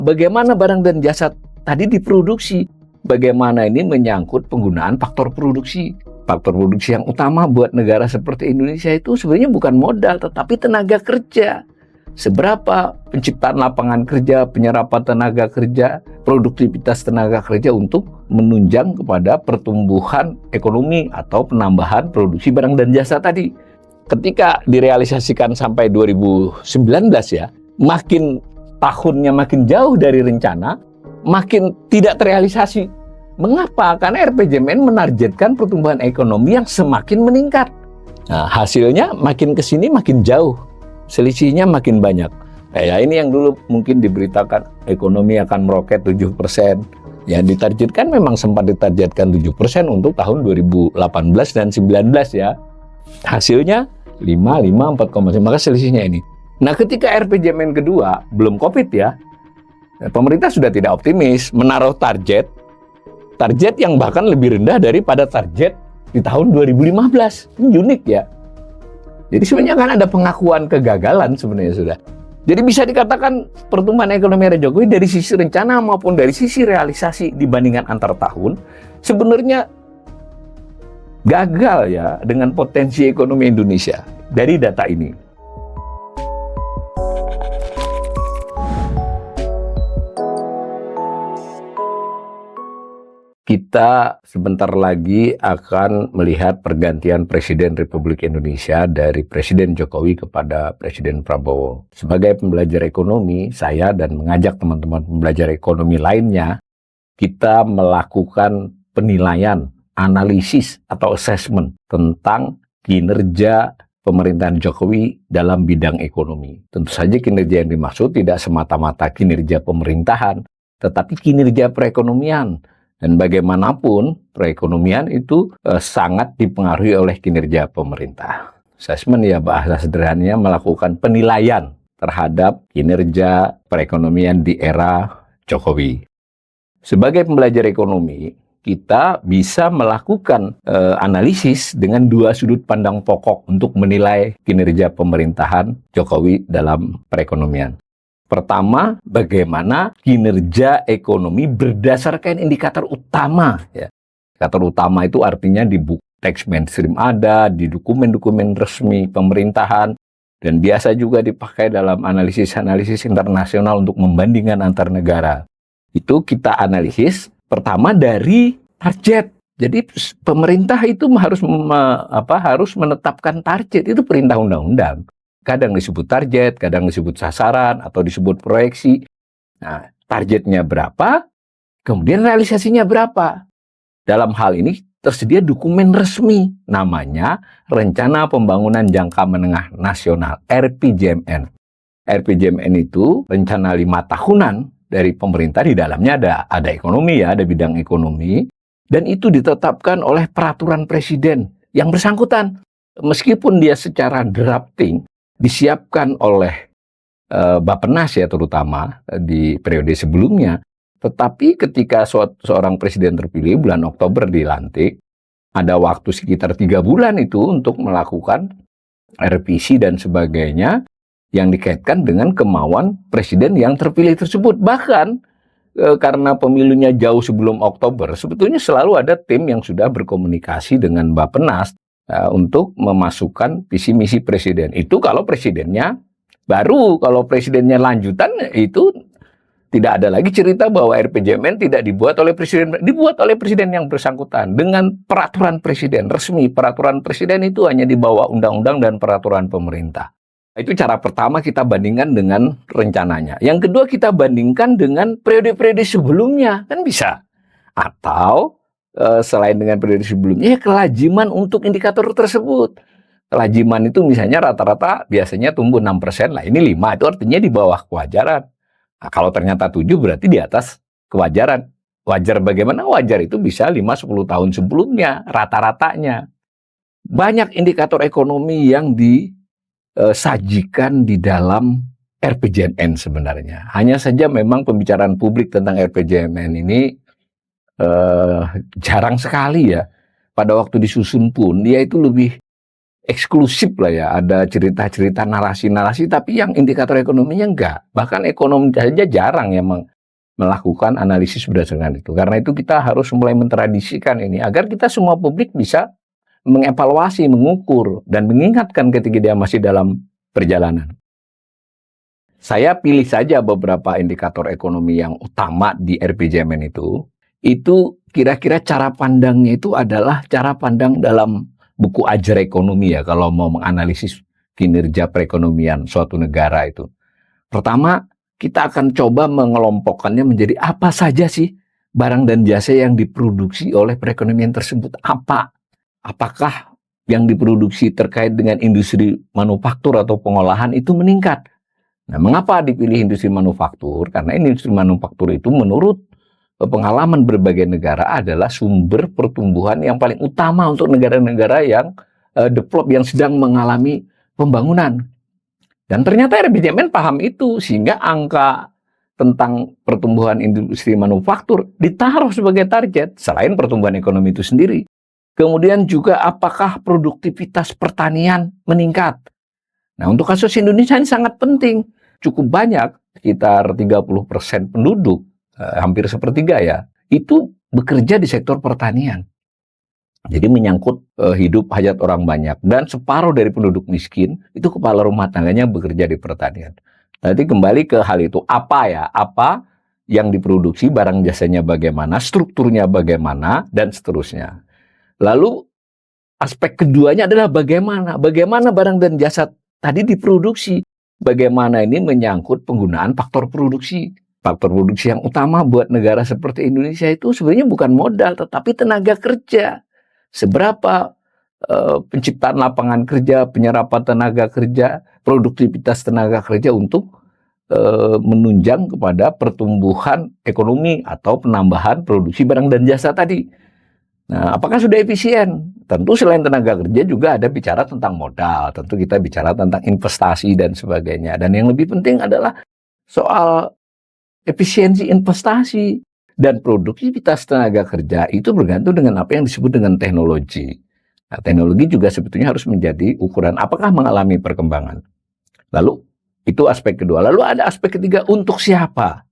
Bagaimana barang dan jasa tadi diproduksi? Bagaimana ini menyangkut penggunaan faktor produksi. Faktor produksi yang utama buat negara seperti Indonesia itu sebenarnya bukan modal, tetapi tenaga kerja. Seberapa penciptaan lapangan kerja, penyerapan tenaga kerja, produktivitas tenaga kerja untuk menunjang kepada pertumbuhan ekonomi atau penambahan produksi barang dan jasa tadi. Ketika direalisasikan sampai 2019 ya, makin tahunnya makin jauh dari rencana, makin tidak terrealisasi. Mengapa? Karena RPJMN menargetkan pertumbuhan ekonomi yang semakin meningkat. Nah, hasilnya makin ke sini makin jauh. Selisihnya makin banyak. Ya, ini yang dulu mungkin diberitakan ekonomi akan meroket 7%. Ya, ditargetkan memang sempat ditargetkan 7% untuk tahun 2018 dan 2019 ya. Hasilnya 5, 4,5, maka selisihnya ini. Nah, ketika RPJMN kedua, belum COVID ya, pemerintah sudah tidak optimis, menaruh target yang bahkan lebih rendah daripada target di tahun 2015. Ini unik ya. Jadi sebenarnya kan ada pengakuan kegagalan sebenarnya sudah. Jadi bisa dikatakan pertumbuhan ekonomi era Jokowi dari sisi rencana maupun dari sisi realisasi dibandingkan antar tahun, sebenarnya gagal ya dengan potensi ekonomi Indonesia dari data ini. Kita sebentar lagi akan melihat pergantian Presiden Republik Indonesia dari Presiden Jokowi kepada Presiden Prabowo. Sebagai pembelajar ekonomi, saya dan mengajak teman-teman pembelajar ekonomi lainnya, kita melakukan penilaian, analisis atau assessment tentang kinerja pemerintahan Jokowi dalam bidang ekonomi. Tentu saja kinerja yang dimaksud tidak semata-mata kinerja pemerintahan, tetapi kinerja perekonomian. Dan bagaimanapun perekonomian itu sangat dipengaruhi oleh kinerja pemerintah. Assessment ya bahasa sederhananya melakukan penilaian terhadap kinerja perekonomian di era Jokowi. Sebagai pembelajar ekonomi, kita bisa melakukan analisis dengan dua sudut pandang pokok untuk menilai kinerja pemerintahan Jokowi dalam perekonomian. Pertama, bagaimana kinerja ekonomi berdasarkan indikator utama. Ya. Indikator utama itu artinya di buku teks mainstream ada, di dokumen-dokumen resmi pemerintahan, dan biasa juga dipakai dalam analisis-analisis internasional untuk membandingkan antar negara. Itu kita analisis pertama dari target. Jadi pemerintah itu harus menetapkan target, itu perintah undang-undang. Kadang disebut target, kadang disebut sasaran, atau disebut proyeksi. Nah, targetnya berapa, kemudian realisasinya berapa. Dalam hal ini tersedia dokumen resmi, namanya Rencana Pembangunan Jangka Menengah Nasional, RPJMN. RPJMN itu rencana 5 tahunan dari pemerintah, di dalamnya ada ekonomi ya, ada bidang ekonomi, dan itu ditetapkan oleh peraturan presiden yang bersangkutan. Meskipun dia secara drafting, disiapkan oleh Bappenas ya terutama di periode sebelumnya. Tetapi ketika seorang presiden terpilih bulan Oktober dilantik, ada waktu sekitar 3 bulan itu untuk melakukan revisi dan sebagainya yang dikaitkan dengan kemauan presiden yang terpilih tersebut. Bahkan karena pemilunya jauh sebelum Oktober, sebetulnya selalu ada tim yang sudah berkomunikasi dengan Bappenas untuk memasukkan visi misi presiden. Itu kalau presidennya baru, kalau presidennya lanjutan itu tidak ada lagi cerita bahwa RPJMN tidak dibuat oleh presiden yang bersangkutan dengan peraturan presiden resmi. Peraturan presiden itu hanya dibawa undang-undang dan peraturan pemerintah. Itu cara pertama kita bandingkan dengan rencananya. Yang kedua kita bandingkan dengan periode-periode sebelumnya, kan bisa. Atau selain dengan periode sebelumnya, kelajiman untuk indikator tersebut. Kelajiman itu misalnya rata-rata biasanya tumbuh 6%, lah ini 5, itu artinya di bawah kewajaran. Nah, kalau ternyata 7 berarti di atas kewajaran. Wajar bagaimana? Wajar itu bisa 5-10 tahun sebelumnya, rata-ratanya. Banyak indikator ekonomi yang disajikan di dalam RPJMN sebenarnya. Hanya saja memang pembicaraan publik tentang RPJMN ini jarang sekali ya. Pada waktu disusun pun dia itu lebih eksklusif lah ya. Ada cerita-cerita narasi-narasi, tapi yang indikator ekonominya enggak. Bahkan ekonomi saja jarang yang melakukan analisis berdasarkan itu. Karena itu kita harus mulai mentradisikan ini agar kita semua publik bisa mengevaluasi, mengukur, dan mengingatkan ketika dia masih dalam perjalanan. Saya pilih saja beberapa indikator ekonomi yang utama di RPJMN itu kira-kira cara pandangnya itu adalah cara pandang dalam buku ajar ekonomi ya, kalau mau menganalisis kinerja perekonomian suatu negara itu. Pertama, kita akan coba mengelompokkannya menjadi apa saja sih barang dan jasa yang diproduksi oleh perekonomian tersebut. Apakah yang diproduksi terkait dengan industri manufaktur atau pengolahan itu meningkat? Nah, mengapa dipilih industri manufaktur? Karena industri manufaktur itu menurut pengalaman berbagai negara adalah sumber pertumbuhan yang paling utama untuk negara-negara yang develop, yang sedang mengalami pembangunan. Dan ternyata RPJMN paham itu, sehingga angka tentang pertumbuhan industri manufaktur ditaruh sebagai target, selain pertumbuhan ekonomi itu sendiri. Kemudian juga apakah produktivitas pertanian meningkat? Nah, untuk kasus Indonesia ini sangat penting. Cukup banyak, sekitar 30% penduduk, hampir sepertiga ya, itu bekerja di sektor pertanian. Jadi menyangkut hidup hajat orang banyak. Dan separuh dari penduduk miskin, itu kepala rumah tangganya bekerja di pertanian. Nanti kembali ke hal itu, apa yang diproduksi, barang jasanya bagaimana, strukturnya bagaimana, dan seterusnya. Lalu aspek keduanya adalah bagaimana barang dan jasa tadi diproduksi. Bagaimana ini menyangkut penggunaan faktor produksi. Faktor produksi yang utama buat negara seperti Indonesia itu sebenarnya bukan modal, tetapi tenaga kerja. Seberapa penciptaan lapangan kerja, penyerapan tenaga kerja, produktivitas tenaga kerja untuk menunjang kepada pertumbuhan ekonomi atau penambahan produksi barang dan jasa tadi. Nah, apakah sudah efisien? Tentu selain tenaga kerja juga ada bicara tentang modal, tentu kita bicara tentang investasi dan sebagainya. Dan yang lebih penting adalah soal efisiensi investasi dan produktivitas tenaga kerja itu bergantung dengan apa yang disebut dengan teknologi. Nah, teknologi juga sebetulnya harus menjadi ukuran apakah mengalami perkembangan. Lalu itu aspek kedua. Lalu ada aspek ketiga, untuk siapa?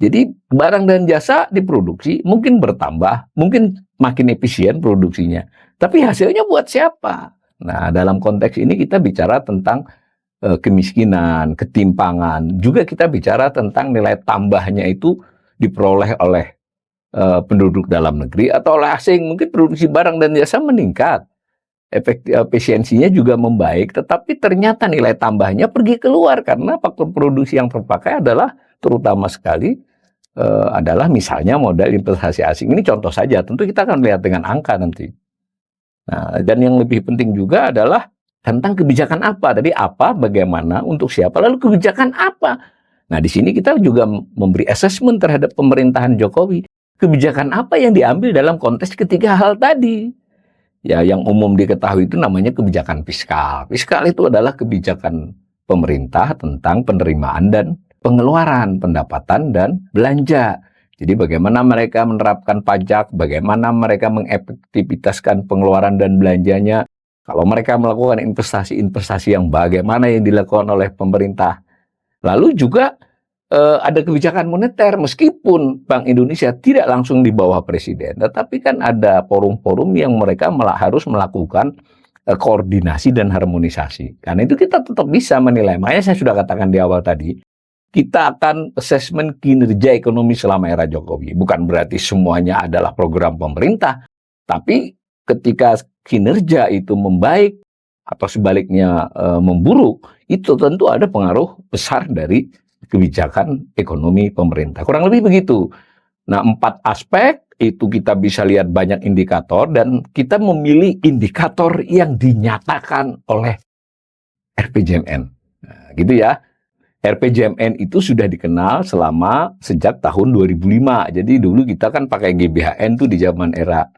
Jadi barang dan jasa diproduksi mungkin bertambah, mungkin makin efisien produksinya. Tapi hasilnya buat siapa? Nah, dalam konteks ini kita bicara tentang kemiskinan, ketimpangan. Juga kita bicara tentang nilai tambahnya itu diperoleh oleh penduduk dalam negeri atau oleh asing. Mungkin produksi barang dan jasa meningkat, efisiensinya juga membaik, tetapi ternyata nilai tambahnya pergi keluar karena faktor produksi yang terpakai adalah terutama sekali adalah misalnya modal investasi asing. Ini contoh saja, tentu kita akan lihat dengan angka nanti. Nah, dan yang lebih penting juga adalah tentang kebijakan apa. Tadi apa, bagaimana, untuk siapa, lalu kebijakan apa. Nah, di sini kita juga memberi assessment terhadap pemerintahan Jokowi. Kebijakan apa yang diambil dalam konteks ketiga hal tadi. Ya, yang umum diketahui itu namanya kebijakan fiskal. Fiskal itu adalah kebijakan pemerintah tentang penerimaan dan pengeluaran, pendapatan dan belanja. Jadi bagaimana mereka menerapkan pajak, bagaimana mereka mengefektivitaskan pengeluaran dan belanjanya. Kalau mereka melakukan investasi-investasi yang bagaimana yang dilakukan oleh pemerintah. Lalu juga ada kebijakan moneter, meskipun Bank Indonesia tidak langsung di bawah Presiden, tetapi kan ada forum-forum yang mereka harus melakukan koordinasi dan harmonisasi. Karena itu kita tetap bisa menilai. Makanya saya sudah katakan di awal tadi, kita akan assessment kinerja ekonomi selama era Jokowi. Bukan berarti semuanya adalah program pemerintah, tapi ketika kinerja itu membaik atau sebaliknya memburuk, itu tentu ada pengaruh besar dari kebijakan ekonomi pemerintah. Kurang lebih begitu. Nah, 4 aspek itu kita bisa lihat banyak indikator dan kita memilih indikator yang dinyatakan oleh RPJMN. Nah, gitu ya. RPJMN itu sudah dikenal sejak tahun 2005. Jadi dulu kita kan pakai GBHN tuh di zaman era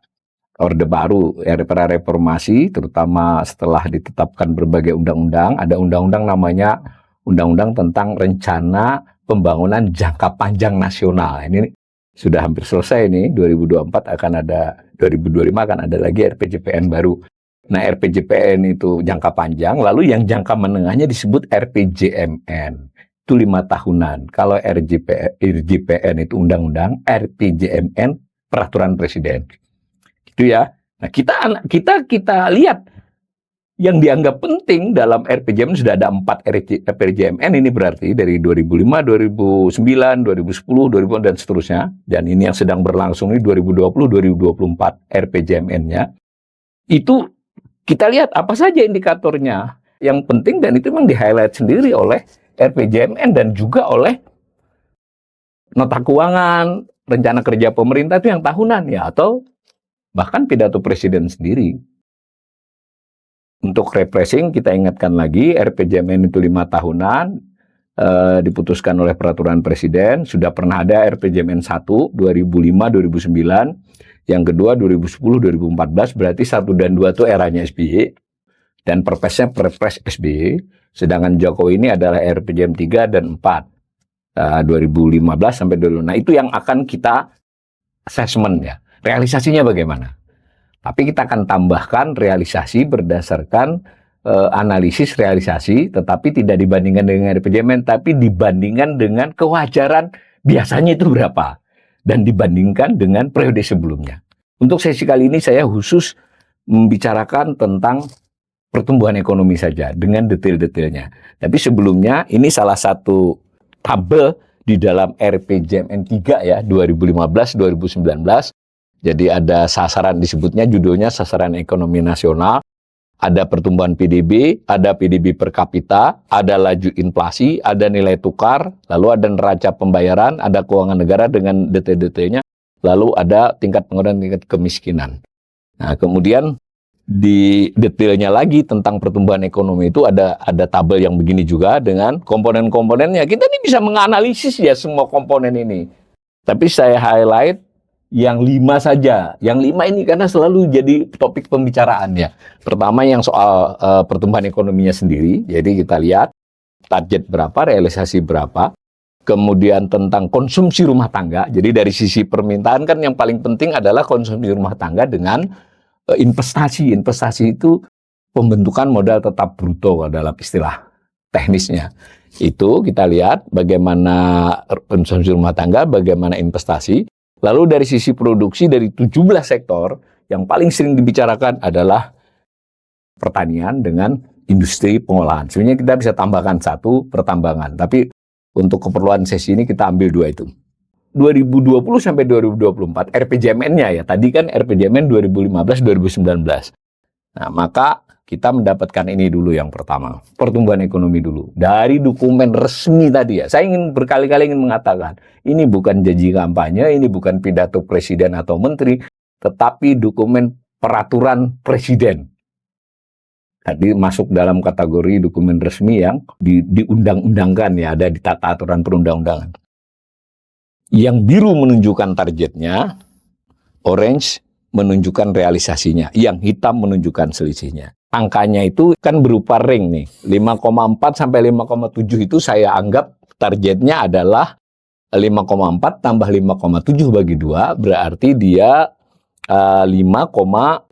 Orde Baru, era reformasi, terutama setelah ditetapkan berbagai undang-undang. Ada undang-undang namanya Undang-Undang tentang Rencana Pembangunan Jangka Panjang Nasional. Ini sudah hampir selesai nih, 2024 akan ada, 2025 akan ada lagi RPJPN baru. Nah, RPJPN itu jangka panjang, lalu yang jangka menengahnya disebut RPJMN. itu 5 tahunan. Kalau RJPN itu undang-undang, RPJMN peraturan presiden. Itu ya. Nah, kita lihat yang dianggap penting dalam RPJMN sudah ada 4 RPJMN ini berarti dari 2005, 2009, 2010, 2000 dan seterusnya. Dan ini yang sedang berlangsung ini 2020, 2024 RPJMN-nya. Itu kita lihat apa saja indikatornya yang penting dan itu memang di-highlight sendiri oleh RPJMN dan juga oleh nota keuangan, rencana kerja pemerintah itu yang tahunan ya atau bahkan pidato presiden sendiri. Untuk refreshing, kita ingatkan lagi, RPJMN itu 5 tahunan, diputuskan oleh peraturan presiden, sudah pernah ada RPJMN 1, 2005, 2009, yang kedua 2010, 2014, berarti 1 dan 2 itu eranya SBY, dan perpresnya perpres SBY, sedangkan Jokowi ini adalah RPJM 3 dan 4, 2015 sampai 2020. Nah, itu yang akan kita assessment ya, realisasinya bagaimana? Tapi kita akan tambahkan realisasi berdasarkan analisis realisasi, tetapi tidak dibandingkan dengan RPJMN, tapi dibandingkan dengan kewajaran biasanya itu berapa. Dan dibandingkan dengan periode sebelumnya. Untuk sesi kali ini saya khusus membicarakan tentang pertumbuhan ekonomi saja, dengan detail-detailnya. Tapi sebelumnya, ini salah satu tabel di dalam RPJMN 3 ya, 2015-2019. Jadi ada sasaran disebutnya judulnya sasaran ekonomi nasional, ada pertumbuhan PDB, ada PDB per kapita, ada laju inflasi, ada nilai tukar, lalu ada neraca pembayaran, ada keuangan negara dengan detail-detailnya, lalu ada tingkat pengangguran, tingkat kemiskinan. Nah, kemudian di detailnya lagi tentang pertumbuhan ekonomi itu ada tabel yang begini juga dengan komponen-komponennya. Kita ini bisa menganalisis ya semua komponen ini. Tapi saya highlight yang 5 saja. Yang 5 ini karena selalu jadi topik pembicaraan ya. Pertama yang soal pertumbuhan ekonominya sendiri. Jadi kita lihat target berapa, realisasi berapa. Kemudian tentang konsumsi rumah tangga. Jadi dari sisi permintaan kan yang paling penting adalah konsumsi rumah tangga dengan investasi. Investasi itu pembentukan modal tetap bruto dalam istilah teknisnya. Itu kita lihat bagaimana konsumsi rumah tangga, bagaimana investasi. Lalu dari sisi produksi dari 17 sektor, yang paling sering dibicarakan adalah pertanian dengan industri pengolahan. Sebenarnya kita bisa tambahkan 1 pertambangan, tapi untuk keperluan sesi ini kita ambil 2 itu. 2020 sampai 2024 RPJMN-nya ya, tadi kan RPJMN 2015-2019. Nah, maka kita mendapatkan ini dulu yang pertama, pertumbuhan ekonomi dulu. Dari dokumen resmi tadi ya, saya ingin berkali-kali mengatakan, ini bukan janji kampanye, ini bukan pidato presiden atau menteri, tetapi dokumen peraturan presiden. Tadi masuk dalam kategori dokumen resmi yang diundang-undangkan ya, ada di tata aturan perundang-undangan. Yang biru menunjukkan targetnya, orange menunjukkan realisasinya, yang hitam menunjukkan selisihnya. Angkanya itu kan berupa ring nih, 5,4 sampai 5,7 itu saya anggap targetnya adalah 5,4 tambah 5,7 bagi 2, berarti dia 5,55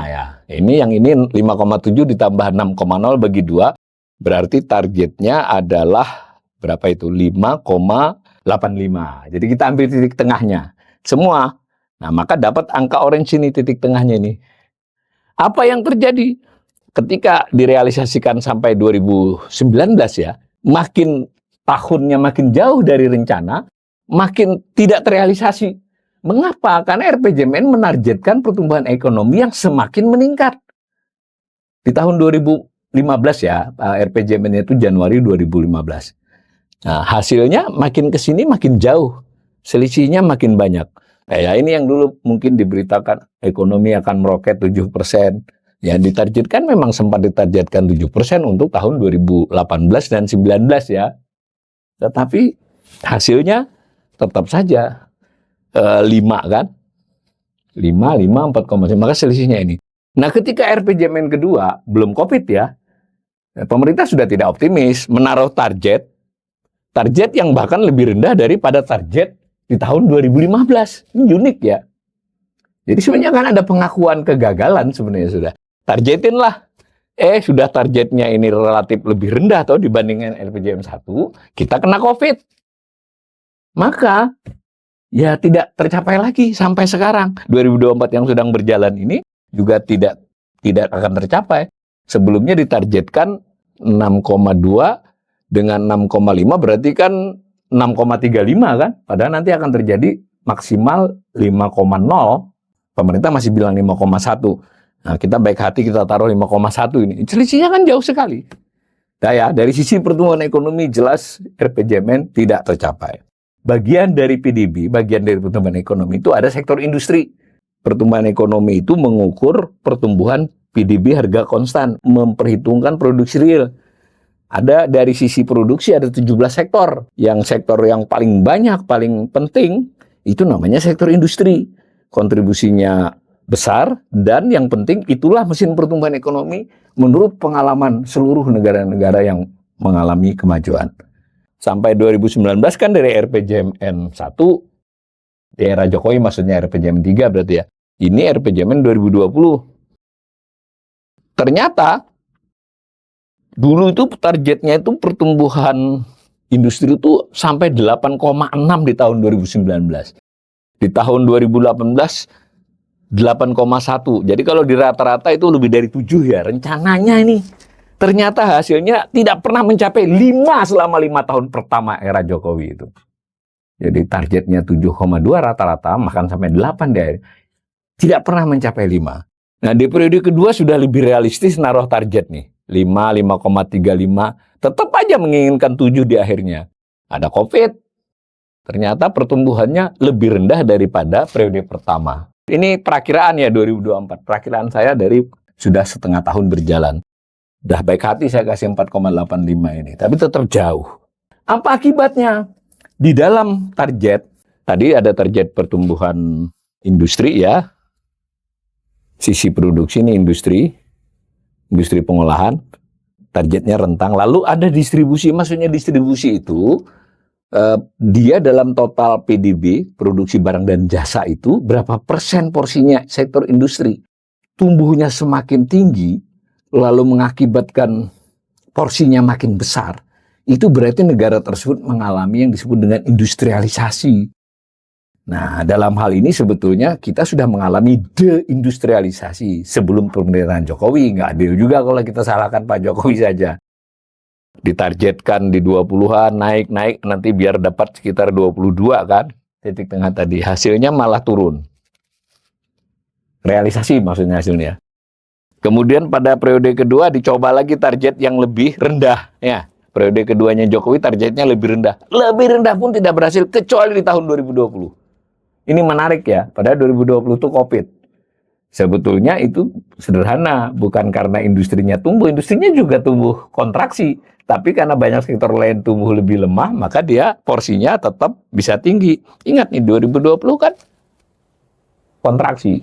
ya. Ini yang ini 5,7 ditambah 6,0 bagi 2, berarti targetnya adalah berapa itu? 5,85. Jadi kita ambil titik tengahnya. Semua. Nah, maka dapat angka orange ini, titik tengahnya ini. Apa yang terjadi? Ketika direalisasikan sampai 2019 ya, makin tahunnya makin jauh dari rencana, makin tidak terrealisasi. Mengapa? Karena RPJMN menargetkan pertumbuhan ekonomi yang semakin meningkat. Di tahun 2015 ya, RPJMN itu Januari 2015. Nah, hasilnya makin ke sini makin jauh, selisihnya makin banyak. Ya, ini yang dulu mungkin diberitakan ekonomi akan meroket 7%. Ya, ditargetkan memang sempat ditargetkan 7% untuk tahun 2018 dan 19 ya. Tetapi hasilnya tetap saja 5 kan. 5, 4,5, maka selisihnya ini. Nah, ketika RPJMN kedua, belum COVID ya, pemerintah sudah tidak optimis, menaruh target yang bahkan lebih rendah daripada target di tahun 2015. Ini unik ya. Jadi sebenarnya kan ada pengakuan kegagalan sebenarnya sudah. Targetin lah Sudah targetnya ini relatif lebih rendah atau dibandingkan RPJM 1, kita kena COVID. Maka ya tidak tercapai lagi sampai sekarang. 2024 yang sedang berjalan ini juga tidak akan tercapai. Sebelumnya ditargetkan 6,2 dengan 6,5 berarti kan 6,35 kan? Padahal nanti akan terjadi maksimal 5,0. Pemerintah masih bilang 5,1. Nah, kita baik hati kita taruh 5,1 ini. Selisihnya kan jauh sekali. Nah ya, dari sisi pertumbuhan ekonomi jelas RPJMN tidak tercapai. Bagian dari PDB, bagian dari pertumbuhan ekonomi itu ada sektor industri. Pertumbuhan ekonomi itu mengukur pertumbuhan PDB harga konstan, memperhitungkan produksi real. Ada dari sisi produksi ada 17 sektor. Yang sektor yang paling banyak, paling penting itu namanya sektor industri. Kontribusinya besar dan yang penting itulah mesin pertumbuhan ekonomi menurut pengalaman seluruh negara-negara yang mengalami kemajuan. Sampai 2019 kan dari RPJMN 1, di era Jokowi maksudnya RPJMN 3 berarti ya. Ini RPJMN 2020. Ternyata dulu itu targetnya itu pertumbuhan industri itu sampai 8,6 di tahun 2019. Di tahun 2018 8,1. Jadi kalau di rata-rata itu lebih dari 7 ya. Rencananya ini. Ternyata hasilnya tidak pernah mencapai 5 selama 5 tahun pertama era Jokowi itu. Jadi targetnya 7,2 rata-rata, makan sampai 8 deh. Tidak pernah mencapai 5. Nah di periode kedua sudah lebih realistis naruh target nih. 5, 5,35. Tetap aja menginginkan 7 di akhirnya. Ada COVID. Ternyata pertumbuhannya lebih rendah daripada periode pertama. Ini perakiraan ya 2024. Perakiraan saya dari sudah setengah tahun berjalan. Udah baik hati saya kasih 4,85 ini. Tapi tetap jauh. Apa akibatnya? Di dalam target, tadi ada target pertumbuhan industri ya. Sisi produksi ini industri pengolahan. Targetnya rentang. Lalu ada distribusi. Maksudnya distribusi itu dia dalam total PDB, produksi barang dan jasa itu, berapa persen porsinya sektor industri. Tumbuhnya semakin tinggi, lalu mengakibatkan porsinya makin besar, itu berarti negara tersebut mengalami yang disebut dengan industrialisasi. Nah, dalam hal ini sebetulnya kita sudah mengalami deindustrialisasi sebelum pemerintahan Jokowi. Nggak adil juga kalau kita salahkan Pak Jokowi saja. Ditargetkan di 20-an, naik nanti biar dapat sekitar 22 kan, titik tengah tadi. Hasilnya malah turun. Realisasi maksudnya hasilnya. Kemudian pada periode kedua dicoba lagi target yang lebih rendah. Ya, periode keduanya Jokowi targetnya lebih rendah. Lebih rendah pun tidak berhasil kecuali di tahun 2020. Ini menarik ya, padahal 2020 itu COVID. Sebetulnya itu sederhana, bukan karena industrinya tumbuh. Industrinya juga tumbuh kontraksi. Tapi karena banyak sektor lain tumbuh lebih lemah, maka dia porsinya tetap bisa tinggi. Ingat nih, 2020 kan kontraksi.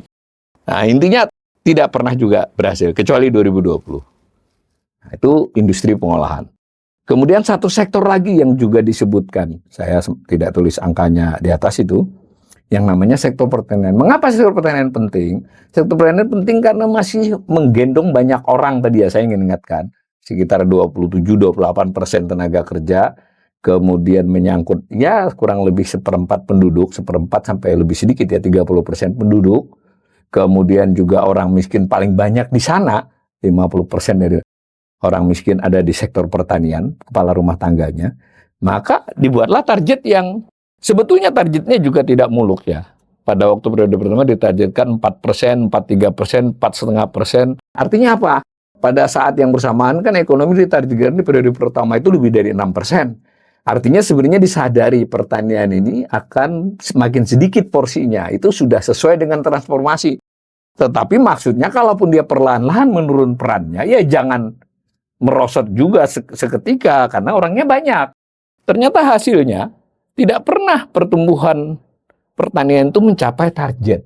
Nah, intinya tidak pernah juga berhasil, kecuali 2020. Nah, itu industri pengolahan. Kemudian satu sektor lagi yang juga disebutkan, saya tidak tulis angkanya di atas itu, yang namanya sektor pertanian. Mengapa sektor pertanian penting? Sektor pertanian penting karena masih menggendong banyak orang tadi ya, saya ingin ingatkan. Sekitar 27-28% tenaga kerja, kemudian menyangkut ya kurang lebih seperempat penduduk, seperempat sampai lebih sedikit ya 30% penduduk, kemudian juga orang miskin paling banyak di sana, 50% dari orang miskin ada di sektor pertanian, kepala rumah tangganya, maka dibuatlah target yang sebetulnya targetnya juga tidak muluk ya. Pada waktu periode pertama ditargetkan 4%, 4,3%, 4,5%. Artinya apa? Pada saat yang bersamaan kan ekonomi ditargetkan di periode pertama itu lebih dari 6%. Artinya sebenarnya disadari pertanian ini akan semakin sedikit porsinya. Itu sudah sesuai dengan transformasi. Tetapi maksudnya kalaupun dia perlahan-lahan menurun perannya, ya jangan merosot juga seketika karena orangnya banyak. Ternyata hasilnya tidak pernah pertumbuhan pertanian itu mencapai target.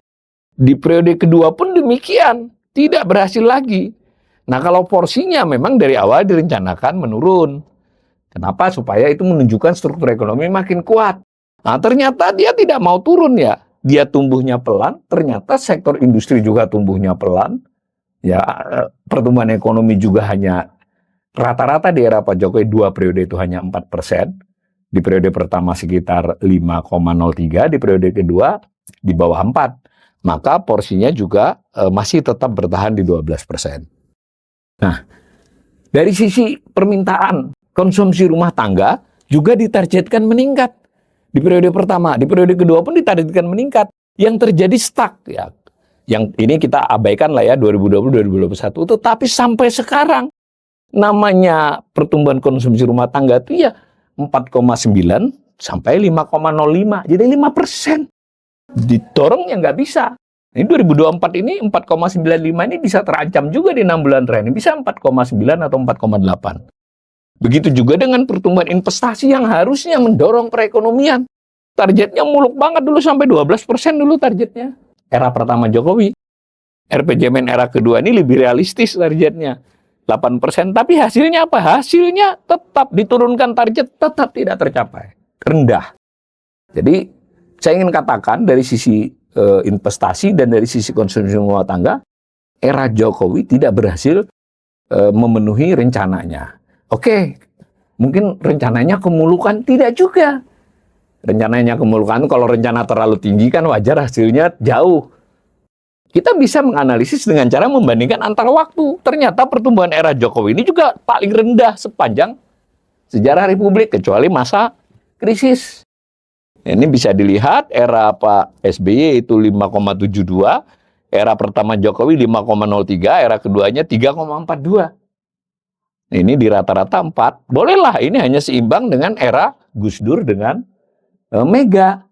Di periode kedua pun demikian, tidak berhasil lagi. Nah, kalau porsinya memang dari awal direncanakan menurun. Kenapa? Supaya itu menunjukkan struktur ekonomi makin kuat. Nah, ternyata dia tidak mau turun ya. Dia tumbuhnya pelan, ternyata sektor industri juga tumbuhnya pelan. Ya, pertumbuhan ekonomi juga hanya rata-rata di era Pak Jokowi 2 periode itu hanya 4%. Di periode pertama sekitar 5,03, di periode kedua di bawah 4. Maka porsinya juga masih tetap bertahan di 12%. Nah, dari sisi permintaan konsumsi rumah tangga juga ditargetkan meningkat. Di periode pertama, di periode kedua pun ditargetkan meningkat. Yang terjadi stuck ya. Yang ini kita abaikan lah ya 2020-2021. Tetapi sampai sekarang namanya pertumbuhan konsumsi rumah tangga itu ya 4,9 sampai 5,05. Jadi 5%. Didorong ya nggak bisa. Ini 2024 ini 4,95 ini bisa terancam juga di 6 bulan terakhir. Ini bisa 4,9 atau 4,8. Begitu juga dengan pertumbuhan investasi yang harusnya mendorong perekonomian. Targetnya muluk banget dulu sampai 12% dulu targetnya. Era pertama Jokowi. RPJMN era kedua ini lebih realistis targetnya. 8%. Tapi hasilnya apa? Hasilnya tetap diturunkan target, tetap tidak tercapai. Rendah. Jadi saya ingin katakan dari sisi investasi dan dari sisi konsumsi rumah tangga, era Jokowi tidak berhasil memenuhi rencananya. Oke, mungkin rencananya kemulukan, tidak juga. Rencananya kemulukan, kalau rencana terlalu tinggi kan wajar hasilnya jauh. Kita bisa menganalisis dengan cara membandingkan antar waktu. Ternyata pertumbuhan era Jokowi ini juga paling rendah sepanjang sejarah Republik, kecuali masa krisis. Ini bisa dilihat era Pak SBY itu 5,72, era pertama Jokowi 5,03, era keduanya 3,42. Ini di rata-rata 4. Bolehlah, ini hanya seimbang dengan era Gus Dur dengan Mega.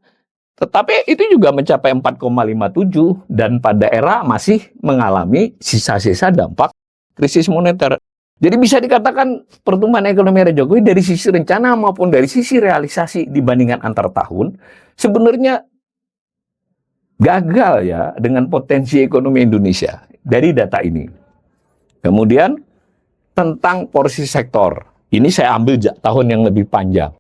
Tetapi itu juga mencapai 4,57 dan pada era masih mengalami sisa-sisa dampak krisis moneter. Jadi bisa dikatakan pertumbuhan ekonomi era Jokowi dari sisi rencana maupun dari sisi realisasi dibandingkan antar tahun sebenarnya gagal ya dengan potensi ekonomi Indonesia dari data ini. Kemudian tentang porsi sektor. Ini saya ambil tahun yang lebih panjang.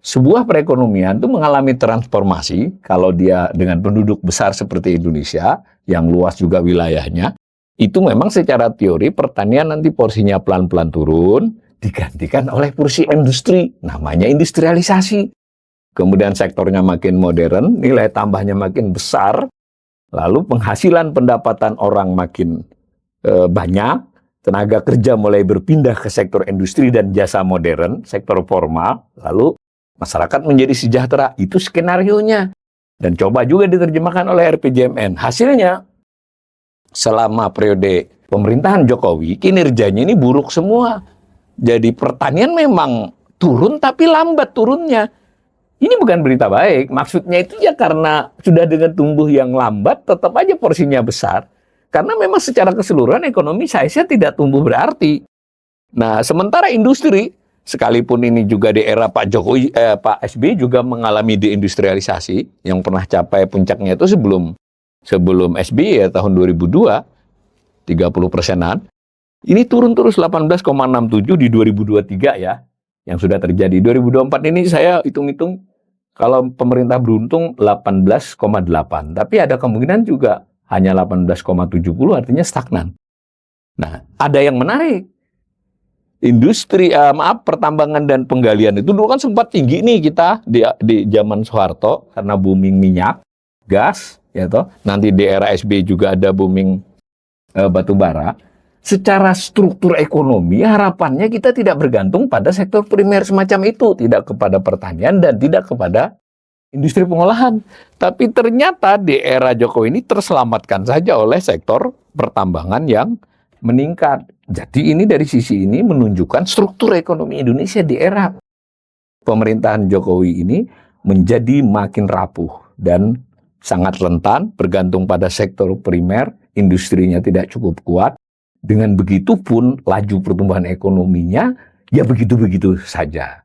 Sebuah perekonomian itu mengalami transformasi kalau dia dengan penduduk besar seperti Indonesia, yang luas juga wilayahnya, itu memang secara teori pertanian nanti porsinya pelan-pelan turun, digantikan oleh porsi industri, namanya industrialisasi. Kemudian sektornya makin modern, nilai tambahnya makin besar, lalu penghasilan pendapatan orang makin banyak, tenaga kerja mulai berpindah ke sektor industri dan jasa modern, sektor formal, lalu masyarakat menjadi sejahtera. Itu skenarionya. Dan coba juga diterjemahkan oleh RPJMN. Hasilnya, selama periode pemerintahan Jokowi, kinerjanya ini buruk semua. Jadi pertanian memang turun, tapi lambat turunnya. Ini bukan berita baik. Maksudnya itu ya karena sudah dengan tumbuh yang lambat, tetap aja porsinya besar. Karena memang secara keseluruhan ekonomi size-nya tidak tumbuh berarti. Nah, sementara industri, sekalipun ini juga di era Pak Jokowi, Pak SBY juga mengalami deindustrialisasi yang pernah capai puncaknya itu sebelum SBY ya tahun 2002, 30%-an. Ini turun terus 18,67 di 2023 ya, yang sudah terjadi. 2024 ini saya hitung-hitung kalau pemerintah beruntung 18,8, tapi ada kemungkinan juga hanya 18,70 artinya stagnan. Nah, ada yang menarik. Industri, pertambangan dan penggalian itu dulu kan sempat tinggi nih kita di zaman Soeharto karena booming minyak, gas, ya toh. Nanti di era SBY juga ada booming batu bara. Secara struktur ekonomi harapannya kita tidak bergantung pada sektor primer semacam itu, tidak kepada pertanian dan tidak kepada industri pengolahan. Tapi ternyata di era Jokowi ini terselamatkan saja oleh sektor pertambangan yang meningkat. Jadi ini dari sisi ini menunjukkan struktur ekonomi Indonesia di era pemerintahan Jokowi ini menjadi makin rapuh dan sangat rentan, bergantung pada sektor primer, industrinya tidak cukup kuat. Dengan begitu pun laju pertumbuhan ekonominya ya begitu-begitu saja.